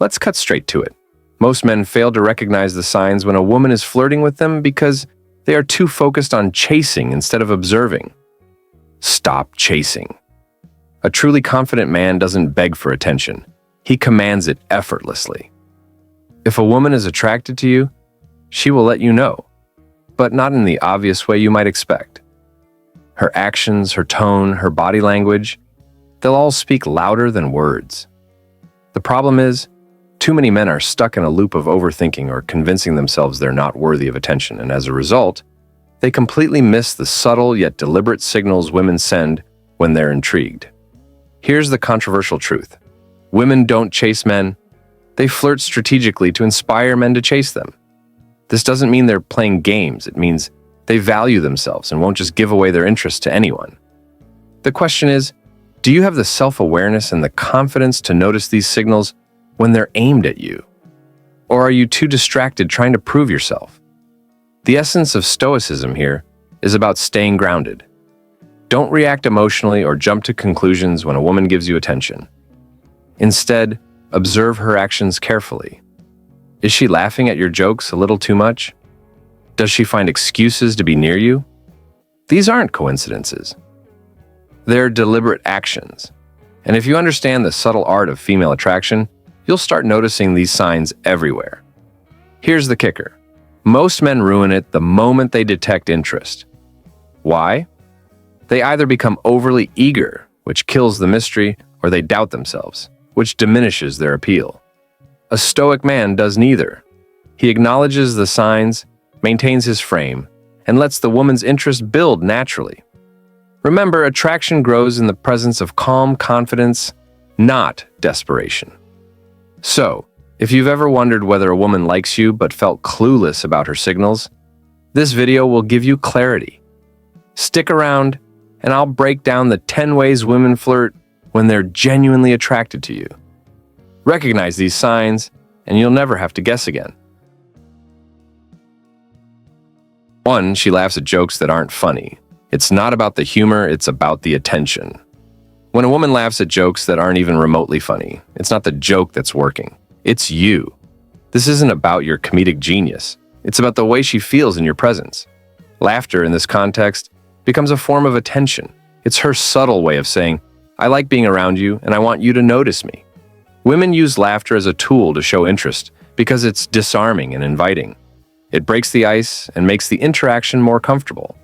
Let's cut straight to it. Most men fail to recognize the signs when a woman is flirting with them because they are too focused on chasing instead of observing. Stop chasing. A truly confident man doesn't beg for attention. He commands it effortlessly. If a woman is attracted to you, she will let you know, but not in the obvious way you might expect. Her actions, her tone, her body language, they'll all speak louder than words. The problem is, too many men are stuck in a loop of overthinking or convincing themselves they're not worthy of attention, and as a result, they completely miss the subtle yet deliberate signals women send when they're intrigued. Here's the controversial truth. Women don't chase men. They flirt strategically to inspire men to chase them. This doesn't mean they're playing games. It means they value themselves and won't just give away their interest to anyone. The question is, do you have the self-awareness and the confidence to notice these signals when they're aimed at you? Or are you too distracted trying to prove yourself? The essence of Stoicism here is about staying grounded. Don't react emotionally or jump to conclusions when a woman gives you attention. Instead, observe her actions carefully. Is she laughing at your jokes a little too much? Does she find excuses to be near you? These aren't coincidences. They're deliberate actions. And if you understand the subtle art of female attraction, you'll start noticing these signs everywhere. Here's the kicker. Most men ruin it the moment they detect interest. Why? They either become overly eager, which kills the mystery, or they doubt themselves, which diminishes their appeal. A Stoic man does neither. He acknowledges the signs, maintains his frame, and lets the woman's interest build naturally. Remember, attraction grows in the presence of calm confidence, not desperation. So, if you've ever wondered whether a woman likes you but felt clueless about her signals, this video will give you clarity. Stick around, and I'll break down the 10 ways women flirt when they're genuinely attracted to you. Recognize these signs, and you'll never have to guess again. 1. She laughs at jokes that aren't funny. It's not about the humor, it's about the attention. When a woman laughs at jokes that aren't even remotely funny, it's not the joke that's working. It's you. This isn't about your comedic genius. It's about the way she feels in your presence. Laughter, in this context, becomes a form of attention. It's her subtle way of saying, I like being around you and I want you to notice me. Women use laughter as a tool to show interest because it's disarming and inviting. It breaks the ice and makes the interaction more comfortable.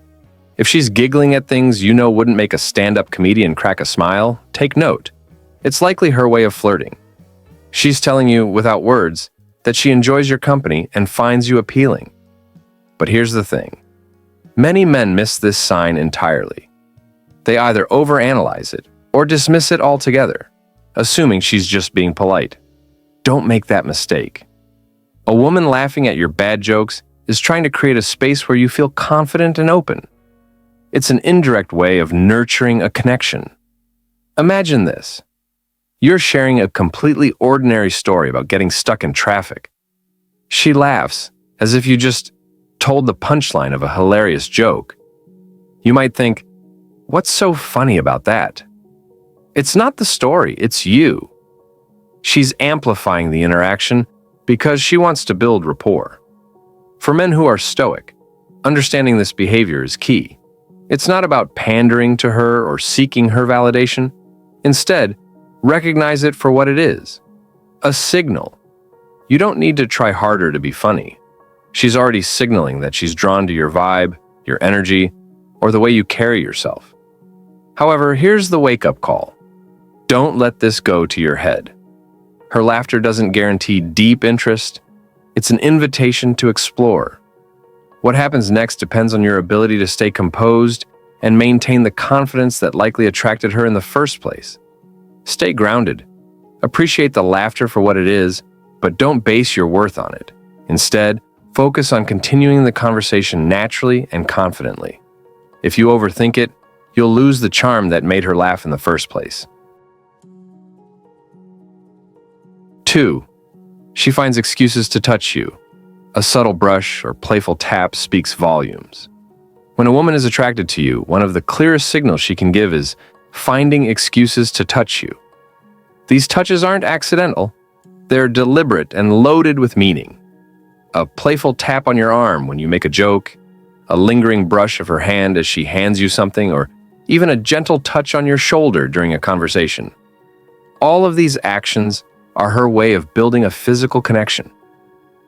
If she's giggling at things you know wouldn't make a stand-up comedian crack a smile, take note. It's likely her way of flirting. She's telling you, without words, that she enjoys your company and finds you appealing. But here's the thing. Many men miss this sign entirely. They either overanalyze it or dismiss it altogether, assuming she's just being polite. Don't make that mistake. A woman laughing at your bad jokes is trying to create a space where you feel confident and open. It's an indirect way of nurturing a connection. Imagine this. You're sharing a completely ordinary story about getting stuck in traffic. She laughs as if you just told the punchline of a hilarious joke. You might think, what's so funny about that? It's not the story, it's you. She's amplifying the interaction because she wants to build rapport. For men who are stoic, understanding this behavior is key. It's not about pandering to her or seeking her validation. Instead, recognize it for what it is, a signal. You don't need to try harder to be funny. She's already signaling that she's drawn to your vibe, your energy, or the way you carry yourself. However, here's the wake-up call. Don't let this go to your head. Her laughter doesn't guarantee deep interest. It's an invitation to explore. What happens next depends on your ability to stay composed and maintain the confidence that likely attracted her in the first place. Stay grounded. Appreciate the laughter for what it is, but don't base your worth on it. Instead, focus on continuing the conversation naturally and confidently. If you overthink it, you'll lose the charm that made her laugh in the first place. 2. She finds excuses to touch you. A subtle brush or playful tap speaks volumes. When a woman is attracted to you, one of the clearest signals she can give is finding excuses to touch you. These touches aren't accidental. They're deliberate and loaded with meaning. A playful tap on your arm when you make a joke, a lingering brush of her hand as she hands you something, or even a gentle touch on your shoulder during a conversation. All of these actions are her way of building a physical connection.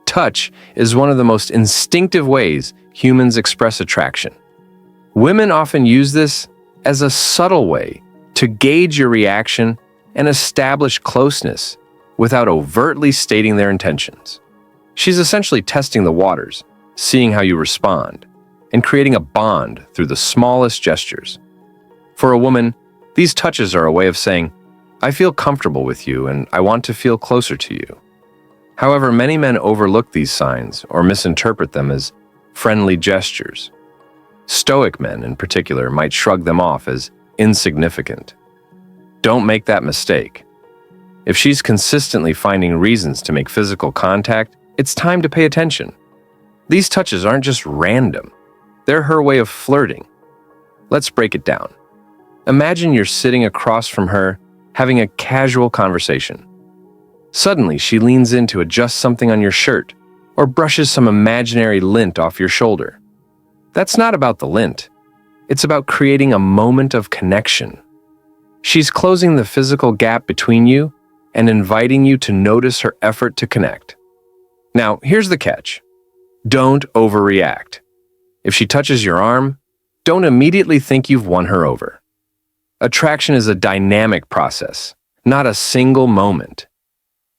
Touch is one of the most instinctive ways humans express attraction. Women often use this as a subtle way to gauge your reaction and establish closeness without overtly stating their intentions. She's essentially testing the waters, seeing how you respond, and creating a bond through the smallest gestures. For a woman, these touches are a way of saying, "I feel comfortable with you and I want to feel closer to you." However, many men overlook these signs or misinterpret them as friendly gestures. Stoic men, in particular, might shrug them off as insignificant. Don't make that mistake. If she's consistently finding reasons to make physical contact, it's time to pay attention. These touches aren't just random. They're her way of flirting. Let's break it down. Imagine you're sitting across from her, having a casual conversation. Suddenly, she leans in to adjust something on your shirt or brushes some imaginary lint off your shoulder. That's not about the lint. It's about creating a moment of connection. She's closing the physical gap between you and inviting you to notice her effort to connect. Now, here's the catch. Don't overreact. If she touches your arm, don't immediately think you've won her over. Attraction is a dynamic process, not a single moment.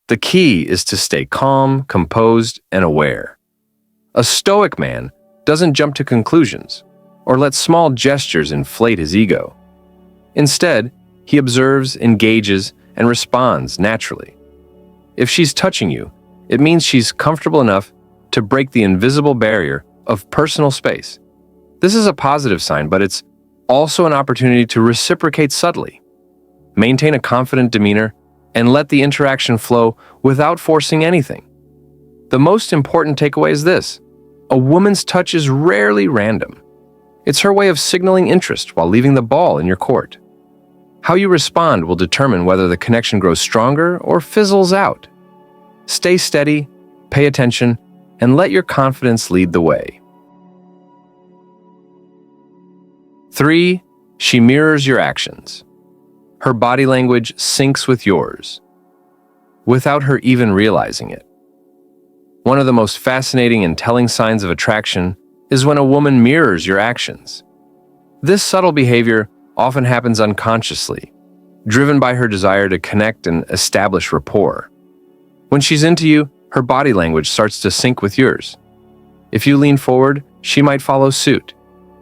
The key is to stay calm, composed, and aware. A Stoic man doesn't jump to conclusions or let small gestures inflate his ego. Instead, he observes, engages, and responds naturally. If she's touching you, it means she's comfortable enough to break the invisible barrier of personal space. This is a positive sign, but it's also an opportunity to reciprocate subtly. Maintain a confident demeanor and let the interaction flow without forcing anything. The most important takeaway is this: a woman's touch is rarely random. It's her way of signaling interest while leaving the ball in your court. How you respond will determine whether the connection grows stronger or fizzles out. Stay steady, pay attention, and let your confidence lead the way. 3. She mirrors your actions. Her body language syncs with yours, without her even realizing it. One of the most fascinating and telling signs of attraction is when a woman mirrors your actions. This subtle behavior often happens unconsciously, driven by her desire to connect and establish rapport. When she's into you, her body language starts to sync with yours. If you lean forward, she might follow suit.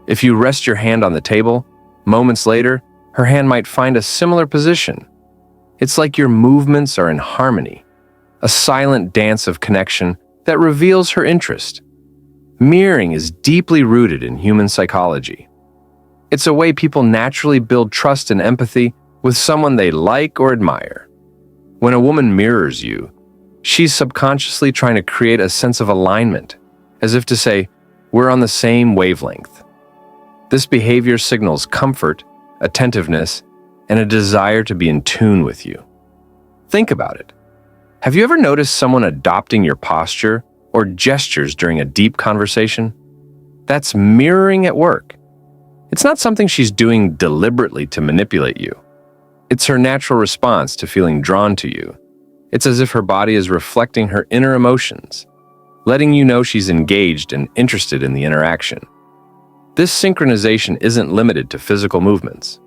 If you rest your hand on the table, moments later, her hand might find a similar position. It's like your movements are in harmony, a silent dance of connection that reveals her interest. Mirroring is deeply rooted in human psychology. It's a way people naturally build trust and empathy with someone they like or admire. When a woman mirrors you, she's subconsciously trying to create a sense of alignment, as if to say, "We're on the same wavelength." This behavior signals comfort, attentiveness, and a desire to be in tune with you. Think about it. Have you ever noticed someone adopting your posture or gestures during a deep conversation? That's mirroring at work. It's not something she's doing deliberately to manipulate you. It's her natural response to feeling drawn to you. It's as if her body is reflecting her inner emotions, letting you know she's engaged and interested in the interaction. This synchronization isn't limited to physical movements.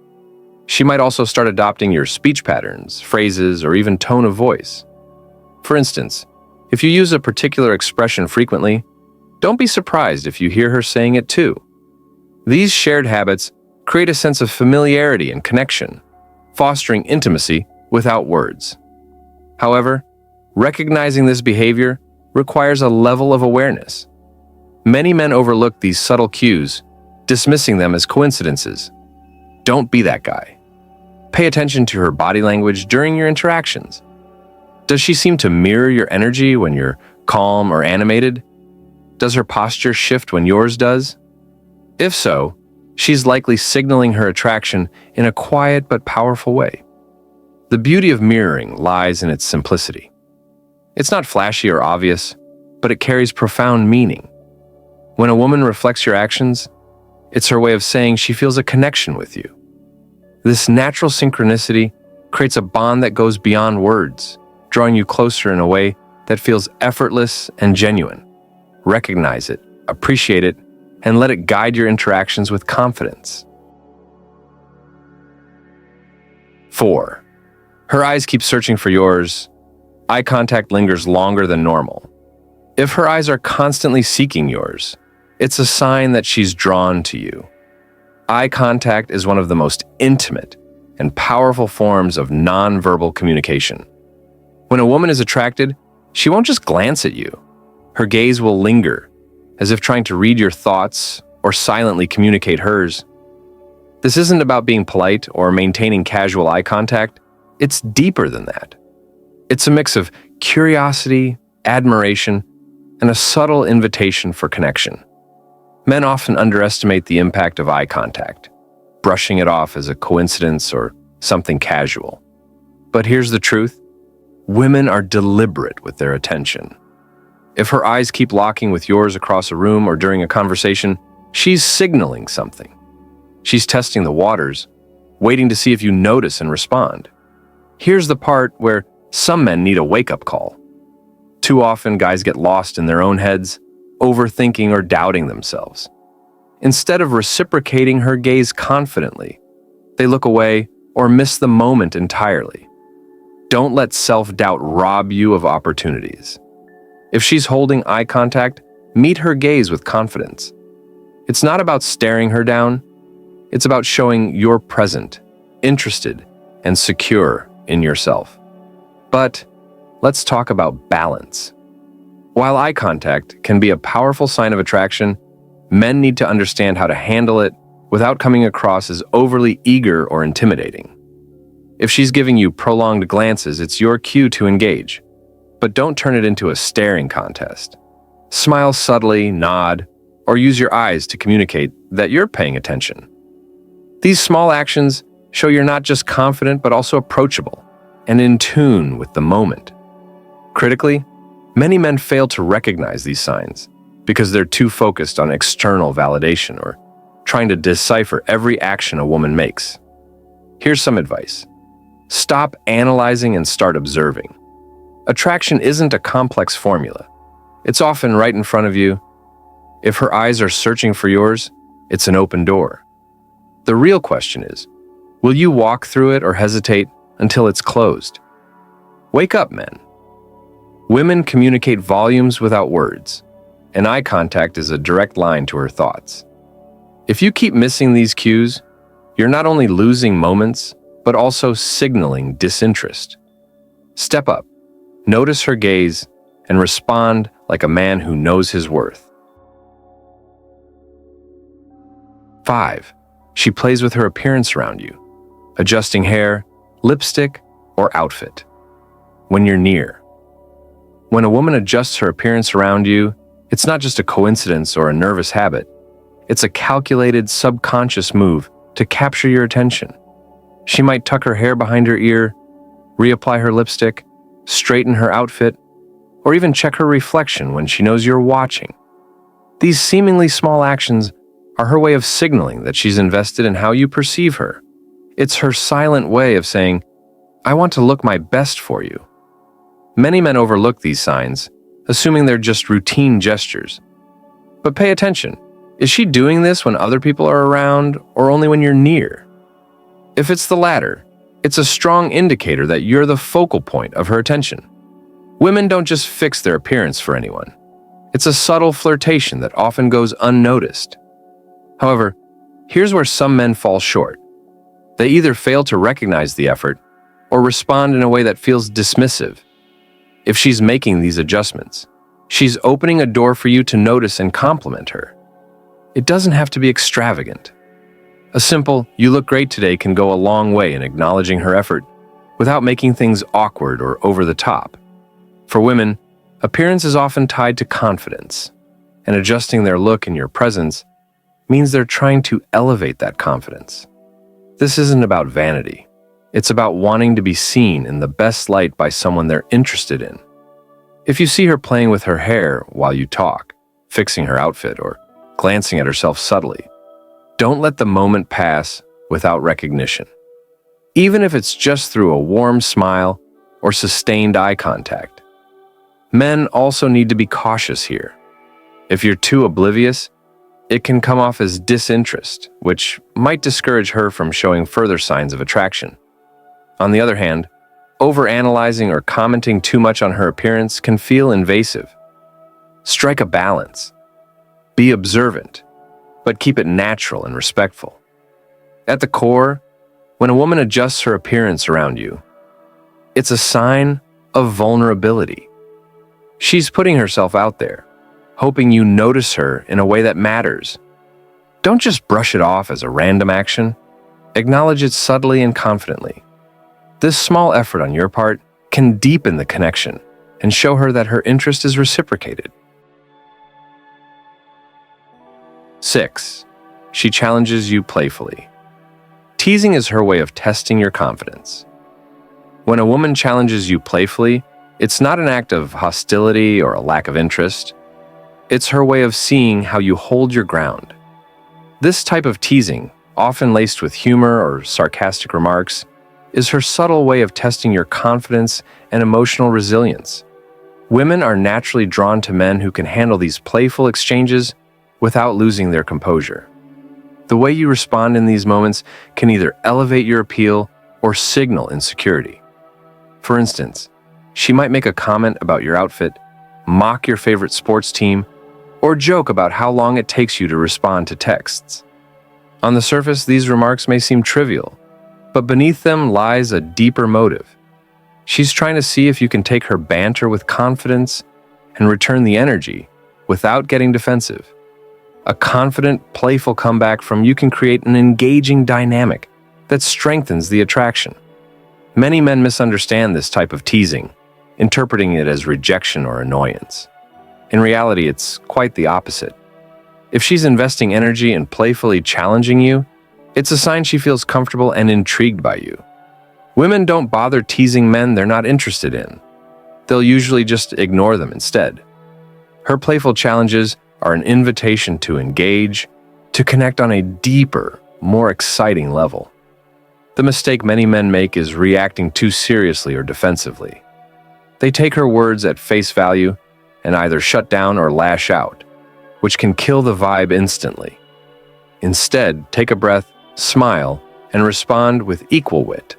She might also start adopting your speech patterns, phrases, or even tone of voice. For instance, if you use a particular expression frequently, don't be surprised if you hear her saying it too. These shared habits create a sense of familiarity and connection, fostering intimacy without words. However, recognizing this behavior requires a level of awareness. Many men overlook these subtle cues, dismissing them as coincidences. Don't be that guy. Pay attention to her body language during your interactions. Does she seem to mirror your energy when you're calm or animated? Does her posture shift when yours does? If so, she's likely signaling her attraction in a quiet but powerful way. The beauty of mirroring lies in its simplicity. It's not flashy or obvious, but it carries profound meaning. When a woman reflects your actions, it's her way of saying she feels a connection with you. This natural synchronicity creates a bond that goes beyond words, drawing you closer in a way that feels effortless and genuine. Recognize it, appreciate it, and let it guide your interactions with confidence. 4. Her eyes keep searching for yours. Eye contact lingers longer than normal. If her eyes are constantly seeking yours, it's a sign that she's drawn to you. Eye contact is one of the most intimate and powerful forms of nonverbal communication. When a woman is attracted, she won't just glance at you. Her gaze will linger, as if trying to read your thoughts or silently communicate hers. This isn't about being polite or maintaining casual eye contact. It's deeper than that. It's a mix of curiosity, admiration, and a subtle invitation for connection. Men often underestimate the impact of eye contact, brushing it off as a coincidence or something casual. But here's the truth: women are deliberate with their attention. If her eyes keep locking with yours across a room or during a conversation, she's signaling something. She's testing the waters, waiting to see if you notice and respond. Here's the part where some men need a wake-up call. Too often, guys get lost in their own heads, overthinking or doubting themselves. Instead of reciprocating her gaze confidently, they look away or miss the moment entirely. Don't let self-doubt rob you of opportunities. If she's holding eye contact, meet her gaze with confidence. It's not about staring her down. It's about showing you're present, interested, and secure in yourself. But let's talk about balance. While eye contact can be a powerful sign of attraction, men need to understand how to handle it without coming across as overly eager or intimidating. If she's giving you prolonged glances, it's your cue to engage. But don't turn it into a staring contest. Smile subtly, nod, or use your eyes to communicate that you're paying attention. These small actions show you're not just confident but also approachable and in tune with the moment. Critically, many men fail to recognize these signs because they're too focused on external validation or trying to decipher every action a woman makes. Here's some advice. Stop analyzing and start observing. Attraction isn't a complex formula. It's often right in front of you. If her eyes are searching for yours, it's an open door. The real question is, will you walk through it or hesitate until it's closed? Wake up, men. Women communicate volumes without words, and eye contact is a direct line to her thoughts. If you keep missing these cues, you're not only losing moments, but also signaling disinterest. Step up, notice her gaze, and respond like a man who knows his worth. 5. She plays with her appearance around you, adjusting hair, lipstick, or outfit. When you're near. When a woman adjusts her appearance around you, it's not just a coincidence or a nervous habit. It's a calculated, subconscious move to capture your attention. She might tuck her hair behind her ear, reapply her lipstick, straighten her outfit, or even check her reflection when she knows you're watching. These seemingly small actions are her way of signaling that she's invested in how you perceive her. It's her silent way of saying, "I want to look my best for you." Many men overlook these signs, assuming they're just routine gestures. But pay attention. Is she doing this when other people are around or only when you're near? If it's the latter, it's a strong indicator that you're the focal point of her attention. Women don't just fix their appearance for anyone. It's a subtle flirtation that often goes unnoticed. However, here's where some men fall short. They either fail to recognize the effort or respond in a way that feels dismissive. If she's making these adjustments, she's opening a door for you to notice and compliment her. It doesn't have to be extravagant. A simple, "You look great today," can go a long way in acknowledging her effort without making things awkward or over the top. For women, appearance is often tied to confidence, and adjusting their look in your presence means they're trying to elevate that confidence. This isn't about vanity. It's about wanting to be seen in the best light by someone they're interested in. If you see her playing with her hair while you talk, fixing her outfit, or glancing at herself subtly, don't let the moment pass without recognition. Even if it's just through a warm smile or sustained eye contact. Men also need to be cautious here. If you're too oblivious, it can come off as disinterest, which might discourage her from showing further signs of attraction. On the other hand, overanalyzing or commenting too much on her appearance can feel invasive. Strike a balance. Be observant, but keep it natural and respectful. At the core, when a woman adjusts her appearance around you, it's a sign of vulnerability. She's putting herself out there, hoping you notice her in a way that matters. Don't just brush it off as a random action. Acknowledge it subtly and confidently. This small effort on your part can deepen the connection and show her that her interest is reciprocated. 6. She challenges you playfully. Teasing is her way of testing your confidence. When a woman challenges you playfully, it's not an act of hostility or a lack of interest. It's her way of seeing how you hold your ground. This type of teasing, often laced with humor or sarcastic remarks, is her subtle way of testing your confidence and emotional resilience. Women are naturally drawn to men who can handle these playful exchanges without losing their composure. The way you respond in these moments can either elevate your appeal or signal insecurity. For instance, she might make a comment about your outfit, mock your favorite sports team, or joke about how long it takes you to respond to texts. On the surface, these remarks may seem trivial, but beneath them lies a deeper motive. She's trying to see if you can take her banter with confidence and return the energy without getting defensive. A confident, playful comeback from you can create an engaging dynamic that strengthens the attraction. Many men misunderstand this type of teasing, interpreting it as rejection or annoyance. In reality, it's quite the opposite. If she's investing energy in playfully challenging you, it's a sign she feels comfortable and intrigued by you. Women don't bother teasing men they're not interested in. They'll usually just ignore them instead. Her playful challenges are an invitation to engage, to connect on a deeper, more exciting level. The mistake many men make is reacting too seriously or defensively. They take her words at face value and either shut down or lash out, which can kill the vibe instantly. Instead, take a breath, smile, and respond with equal wit.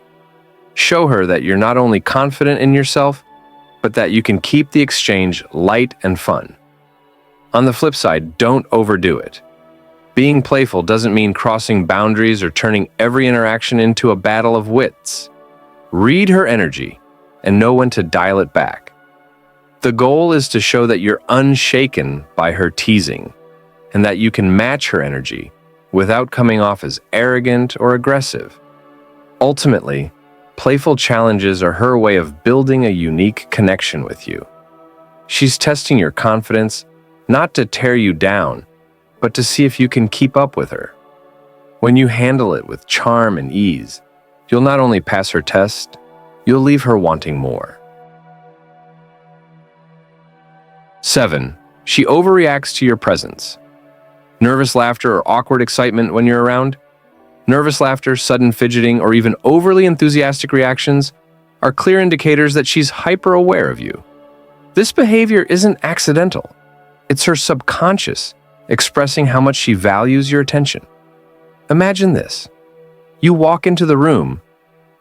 Show her that you're not only confident in yourself, but that you can keep the exchange light and fun. On the flip side, don't overdo it. Being playful doesn't mean crossing boundaries or turning every interaction into a battle of wits. Read her energy and know when to dial it back. The goal is to show that you're unshaken by her teasing and that you can match her energy without coming off as arrogant or aggressive. Ultimately, playful challenges are her way of building a unique connection with you. She's testing your confidence, not to tear you down, but to see if you can keep up with her. When you handle it with charm and ease, you'll not only pass her test, you'll leave her wanting more. 7. She overreacts to your presence. Nervous laughter or awkward excitement when you're around? Nervous laughter, sudden fidgeting, or even overly enthusiastic reactions are clear indicators that she's hyper-aware of you. This behavior isn't accidental. It's her subconscious expressing how much she values your attention. Imagine this. You walk into the room,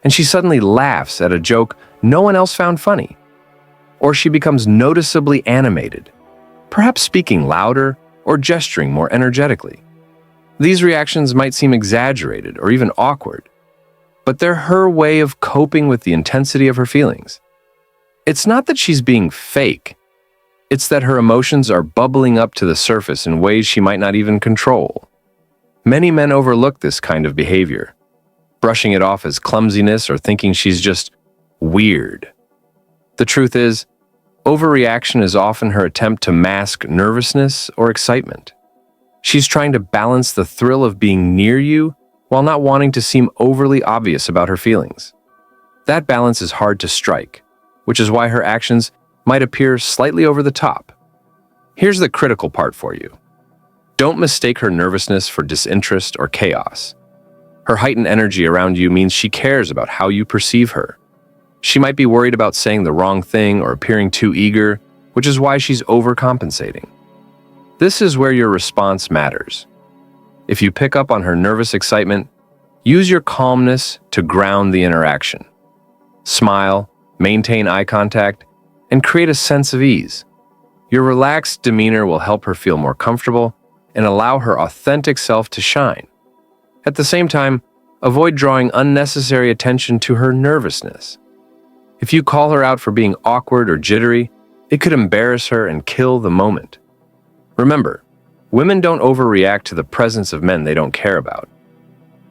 and she suddenly laughs at a joke no one else found funny. Or she becomes noticeably animated, perhaps speaking louder or gesturing more energetically. These reactions might seem exaggerated or even awkward, but they're her way of coping with the intensity of her feelings. It's not that she's being fake. It's that her emotions are bubbling up to the surface in ways she might not even control. Many men overlook this kind of behavior, brushing it off as clumsiness or thinking she's just weird. The truth is, overreaction is often her attempt to mask nervousness or excitement. She's trying to balance the thrill of being near you while not wanting to seem overly obvious about her feelings. That balance is hard to strike, which is why her actions might appear slightly over the top. Here's the critical part for you. Don't mistake her nervousness for disinterest or chaos. Her heightened energy around you means she cares about how you perceive her. She might be worried about saying the wrong thing or appearing too eager, which is why she's overcompensating. This is where your response matters. If you pick up on her nervous excitement, use your calmness to ground the interaction. Smile, maintain eye contact, and create a sense of ease. Your relaxed demeanor will help her feel more comfortable and allow her authentic self to shine. At the same time, avoid drawing unnecessary attention to her nervousness. If you call her out for being awkward or jittery, it could embarrass her and kill the moment. Remember, women don't overreact to the presence of men they don't care about.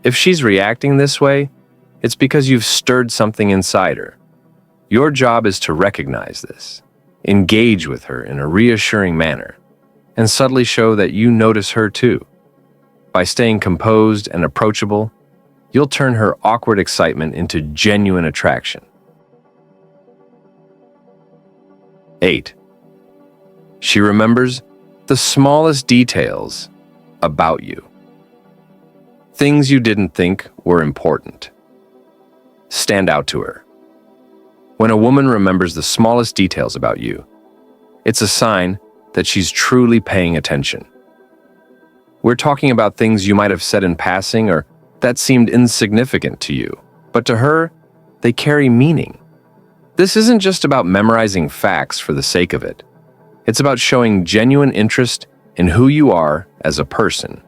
If she's reacting this way, it's because you've stirred something inside her. Your job is to recognize this, engage with her in a reassuring manner, and subtly show that you notice her too. By staying composed and approachable, you'll turn her awkward excitement into genuine attraction. 8. She remembers the smallest details about you. Things you didn't think were important stand out to her. When a woman remembers the smallest details about you, it's a sign that she's truly paying attention. We're talking about things you might have said in passing or that seemed insignificant to you, but to her, they carry meaning. This isn't just about memorizing facts for the sake of it. It's about showing genuine interest in who you are as a person.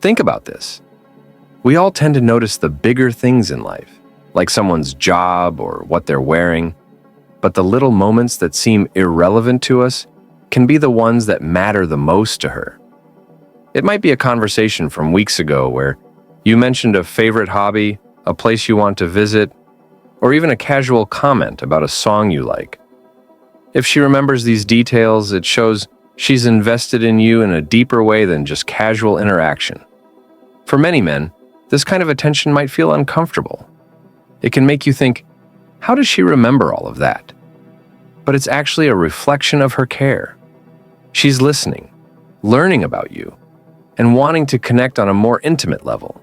Think about this. We all tend to notice the bigger things in life, like someone's job or what they're wearing, but the little moments that seem irrelevant to us can be the ones that matter the most to her. It might be a conversation from weeks ago where you mentioned a favorite hobby, a place you want to visit, or even a casual comment about a song you like. If she remembers these details, it shows she's invested in you in a deeper way than just casual interaction. For many men, this kind of attention might feel uncomfortable. It can make you think, how does she remember all of that? But it's actually a reflection of her care. She's listening, learning about you, and wanting to connect on a more intimate level.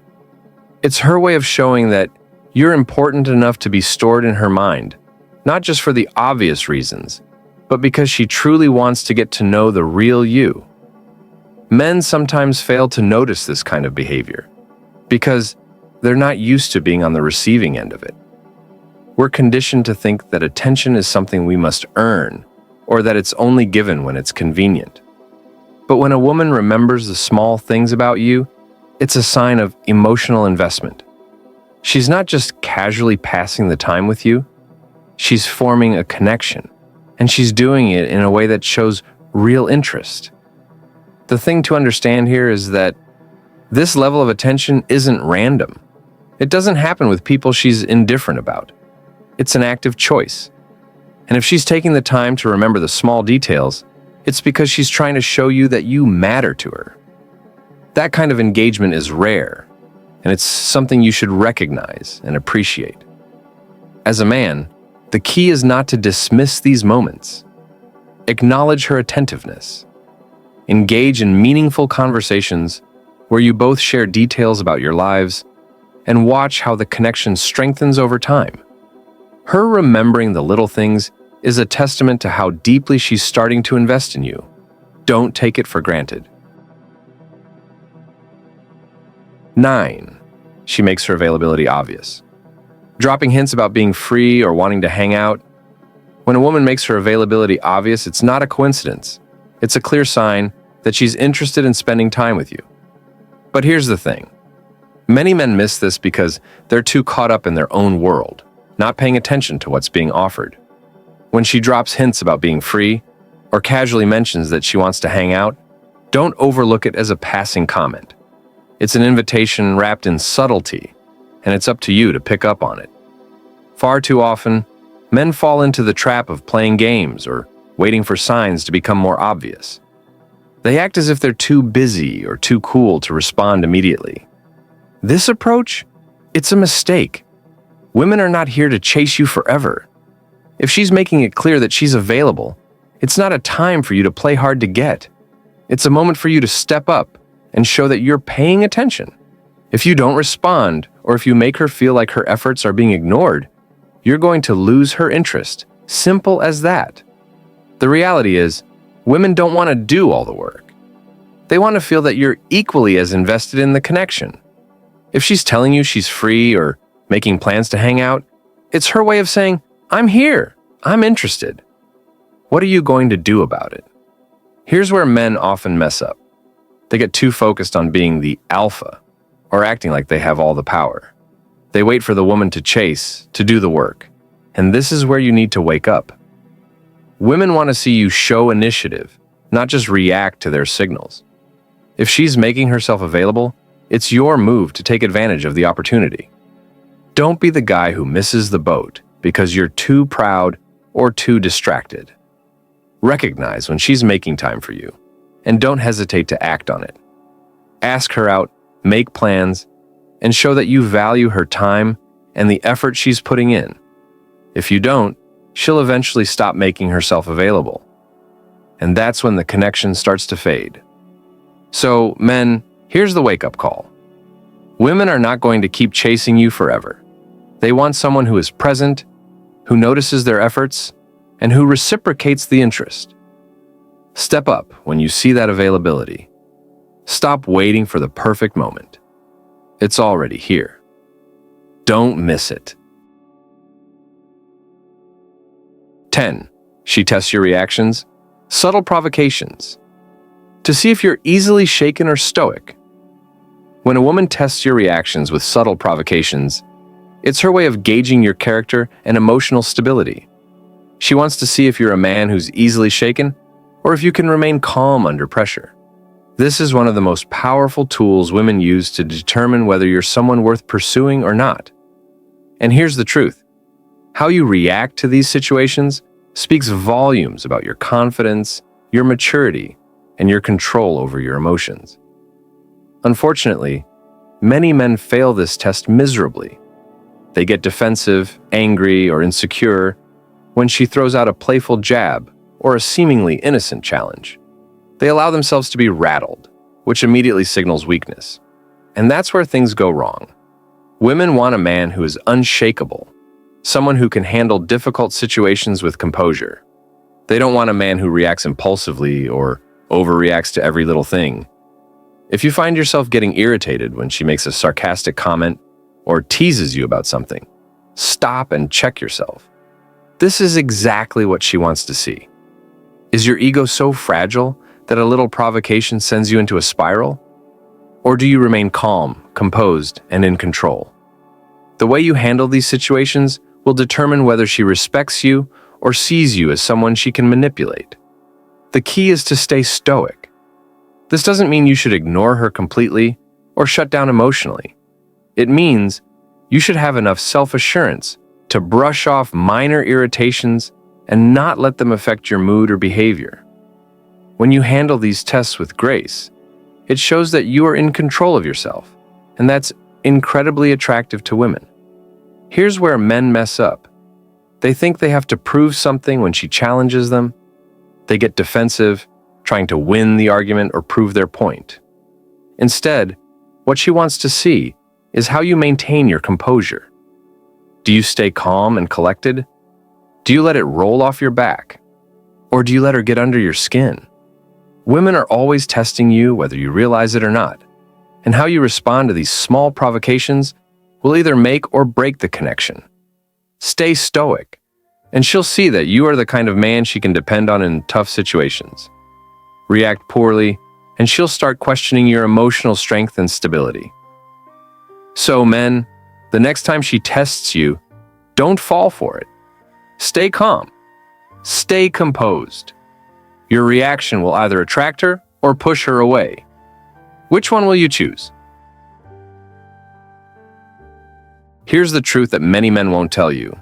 It's her way of showing that you're important enough to be stored in her mind, not just for the obvious reasons, but because she truly wants to get to know the real you. Men sometimes fail to notice this kind of behavior because they're not used to being on the receiving end of it. We're conditioned to think that attention is something we must earn, or that it's only given when it's convenient. But when a woman remembers the small things about you, it's a sign of emotional investment. She's not just casually passing the time with you, she's forming a connection, and she's doing it in a way that shows real interest. The thing to understand here is that this level of attention isn't random. It doesn't happen with people she's indifferent about. It's an active choice. And if she's taking the time to remember the small details, it's because she's trying to show you that you matter to her. That kind of engagement is rare, and it's something you should recognize and appreciate. As a man, the key is not to dismiss these moments. Acknowledge her attentiveness. Engage in meaningful conversations where you both share details about your lives and watch how the connection strengthens over time. Her remembering the little things is a testament to how deeply she's starting to invest in you. Don't take it for granted. 9. She makes her availability obvious. Dropping hints about being free or wanting to hang out. When a woman makes her availability obvious, it's not a coincidence. It's a clear sign that she's interested in spending time with you. But here's the thing. Many men miss this because they're too caught up in their own world, not paying attention to what's being offered. When she drops hints about being free, or casually mentions that she wants to hang out, don't overlook it as a passing comment. It's an invitation wrapped in subtlety, and it's up to you to pick up on it. Far too often, men fall into the trap of playing games or waiting for signs to become more obvious. They act as if they're too busy or too cool to respond immediately. This approach, it's a mistake. Women are not here to chase you forever. If she's making it clear that she's available, it's not a time for you to play hard to get. It's a moment for you to step up and show that you're paying attention. If you don't respond, or if you make her feel like her efforts are being ignored, you're going to lose her interest. Simple as that. The reality is, women don't want to do all the work. They want to feel that you're equally as invested in the connection. If she's telling you she's free or making plans to hang out, it's her way of saying, "I'm here, I'm interested." What are you going to do about it? Here's where men often mess up. They get too focused on being the alpha, or acting like they have all the power. They wait for the woman to chase, to do the work. And this is where you need to wake up. Women want to see you show initiative, not just react to their signals. If she's making herself available, it's your move to take advantage of the opportunity. Don't be the guy who misses the boat because you're too proud or too distracted. Recognize when she's making time for you, and don't hesitate to act on it. Ask her out, make plans, and show that you value her time and the effort she's putting in. If you don't, she'll eventually stop making herself available. And that's when the connection starts to fade. So, men, here's the wake-up call. Women are not going to keep chasing you forever. They want someone who is present, who notices their efforts, and who reciprocates the interest. Step up when you see that availability. Stop waiting for the perfect moment. It's already here. Don't miss it. 10. She tests your reactions. Subtle provocations. To see if you're easily shaken or stoic. When a woman tests your reactions with subtle provocations, it's her way of gauging your character and emotional stability. She wants to see if you're a man who's easily shaken or if you can remain calm under pressure. This is one of the most powerful tools women use to determine whether you're someone worth pursuing or not. And here's the truth. How you react to these situations speaks volumes about your confidence, your maturity, and your control over your emotions. Unfortunately, many men fail this test miserably. They get defensive, angry, or insecure when she throws out a playful jab or a seemingly innocent challenge. They allow themselves to be rattled, which immediately signals weakness. And that's where things go wrong. Women want a man who is unshakable, someone who can handle difficult situations with composure. They don't want a man who reacts impulsively or overreacts to every little thing. If you find yourself getting irritated when she makes a sarcastic comment or teases you about something, stop and check yourself. This is exactly what she wants to see. Is your ego so fragile that a little provocation sends you into a spiral? Or do you remain calm, composed, and in control? The way you handle these situations will determine whether she respects you or sees you as someone she can manipulate. The key is to stay stoic. This doesn't mean you should ignore her completely or shut down emotionally. It means you should have enough self-assurance to brush off minor irritations and not let them affect your mood or behavior. When you handle these tests with grace, it shows that you are in control of yourself, and that's incredibly attractive to women. Here's where men mess up. They think they have to prove something when she challenges them. They get defensive, trying to win the argument or prove their point. Instead, what she wants to see is how you maintain your composure. Do you stay calm and collected? Do you let it roll off your back? Or do you let her get under your skin? Women are always testing you, whether you realize it or not. And how you respond to these small provocations will either make or break the connection. Stay stoic, and she'll see that you are the kind of man she can depend on in tough situations. React poorly, and she'll start questioning your emotional strength and stability. So, men, the next time she tests you, don't fall for it. Stay calm. Stay composed. Your reaction will either attract her or push her away. Which one will you choose? Here's the truth that many men won't tell you.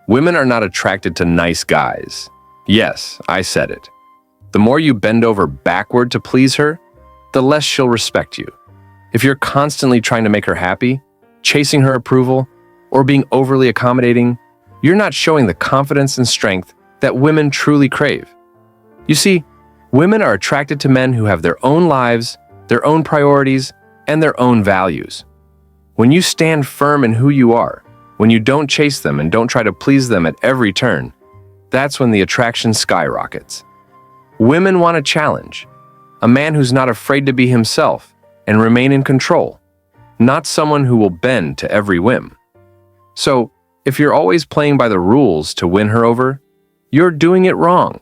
Women are not attracted to nice guys. Yes, I said it. The more you bend over backward to please her, the less she'll respect you. If you're constantly trying to make her happy, chasing her approval, or being overly accommodating, you're not showing the confidence and strength that women truly crave. You see, women are attracted to men who have their own lives, their own priorities, and their own values. When you stand firm in who you are, when you don't chase them and don't try to please them at every turn, that's when the attraction skyrockets. Women want a challenge, a man who's not afraid to be himself and remain in control, not someone who will bend to every whim. So, if you're always playing by the rules to win her over, you're doing it wrong.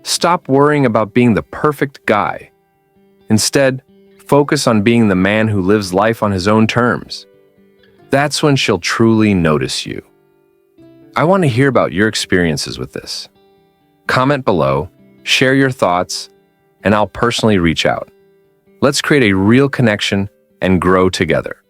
Stop worrying about being the perfect guy. Instead, focus on being the man who lives life on his own terms. That's when she'll truly notice you. I want to hear about your experiences with this. Comment below, share your thoughts, and I'll personally reach out. Let's create a real connection and grow together.